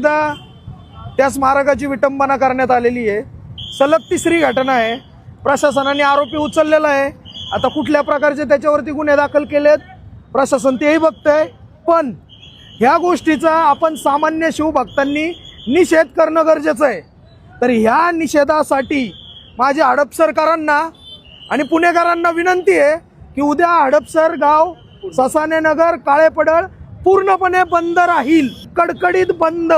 एकदा त्या स्मारकाची विटंबना करण्यात आलेली आहे। सलग तिसरी घटना आहे। प्रशासनाने आरोपी उचललेला आहे। आता कुठल्या प्रकारचे त्याच्यावरती गुन्हे दाखल केलेत प्रशासन तेही बघतंय, पण ह्या गोष्टीचा आपण सामान्य शिवभक्तांनी निषेध करणं गरजेचं आहे। तर ह्या निषेधासाठी माझे हडपसरकरांना आणि पुणेकरांना विनंती आहे की उद्या हडपसर गाव, ससाने नगर, काळेपडळ पूर्णपणे बंद राहील, कडकडीत बंद,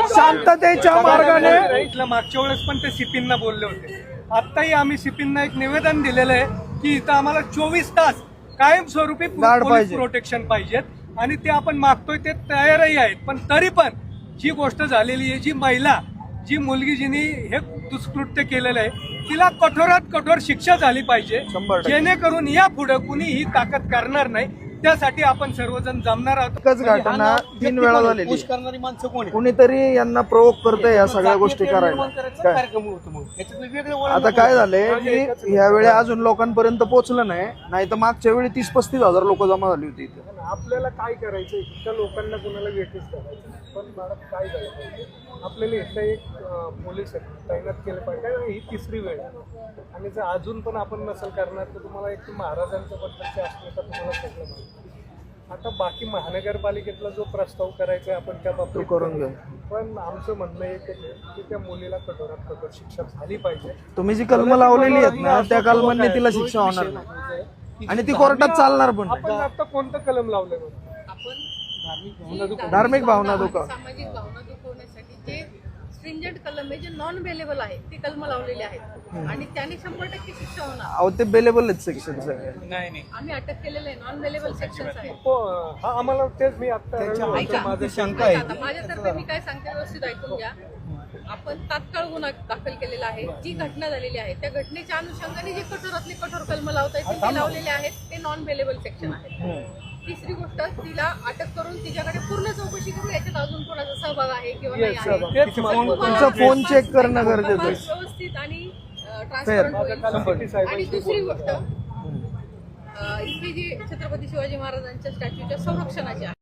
शांततेच्या मार्गाने। मागच्या वेळेस पण ते सीपींना बोलले होते, आताही आम्ही सीपींना एक निवेदन दिलेलं आहे की इथं आम्हाला 24 तास कायमस्वरूपी पोलीस प्रोटेक्शन पाहिजेत आणि ते आपण मागतोय, ते तयारही आहेत। पण तरी पण जी गोष्ट झालेली आहे, जी महिला, जी मुलगी जिने हे दुष्कृत्य केलेलं आहे, तिला कठोरात कठोर शिक्षा झाली पाहिजे, जेणेकरून या पुढे कुणी ही ताकद करणार नाही। त्यासाठी आपण सर्वजण जमणार आहोत। एकच घटना 3 वेळा झालेली, करणारी माणसं कोण कुणीतरी यांना प्रोवोक करतंय या सगळ्या गोष्टी करायला। आता काय झालंय की यावेळी अजून लोकांपर्यंत पोहोचलं नाही, तर मागच्या वेळी 30-35 हजार लोक जमा झाली होती इथे। आपल्याला काय करायचं, इतक्या लोकांना कुणाला वेटीस करायचं, पण मॅडम काय झालं पाहिजे, आपल्याला इथं एक पोलीस तैनात केलं पाहिजे। ही तिसरी वेळ आहे आणि जर अजून पण आपण नसेल करणार तर तुम्हाला एक महाराजांच्या बद्दलचे असले तर तुम्हाला सगळं माहिती। आता बाकी महानगरपालिकेतला जो प्रस्ताव करायचा आहे आपण त्या बाबतीत करून घेऊ, पण आमचं म्हणणं एकच आहे की त्या मुलीला कठोरात कठोर शिक्षा झाली पाहिजे। तुम्ही जी कलमं लावलेली आहेत ना त्या कलमांनी तिला शिक्षा होणार नाही आणि ती कोर्टात चालणार पण आपण आता कोणतं कलम लावलं आपण धार्मिक भावना दुखा, सामाजिक भावना दुखवण्यासाठी जे स्ट्रिंजंट कलम आहे, जे नॉन बेलेबल आहे, ते कलम लावलेले आहेत आणि त्याने 100% शिक्षा होणार। अहो ते बेलेबल आहेत सेक्शन सगळे, नाही आम्ही अटक केलेले आहे, नॉन बेलेबल सेक्शन्स आहेत। हा आम्हाला तेच मी आता माझी शंका आता माझ्यातर्फे मी काय सांगते व्यवस्थित ऐकून घ्या। आपण तात्काळ गुन्हा दाखल केलेला आहे, जी घटना झालेली आहे त्या घटनेच्या अनुषंगाने जे कठोरातले कठोर कलम लावता येतील ते लावलेले आहेत, ते नॉन बेलेबल सेक्शन आहेत। तिसरी गोष्ट, तिला अटक करून तिच्याकडे पूर्ण चौकशी करू, याच्यात अजून कोणाचा सहभाग आहे किंवा नाही आहे, तुमचा फोन चेक करणं गरजेचं आहे, व्यवस्थित आणि ट्रान्सपरंट होईल। आणि दुसरी गोष्ट, इथे जी छत्रपती शिवाजी महाराजांच्या स्टॅच्यूच्या संरक्षणाची आहे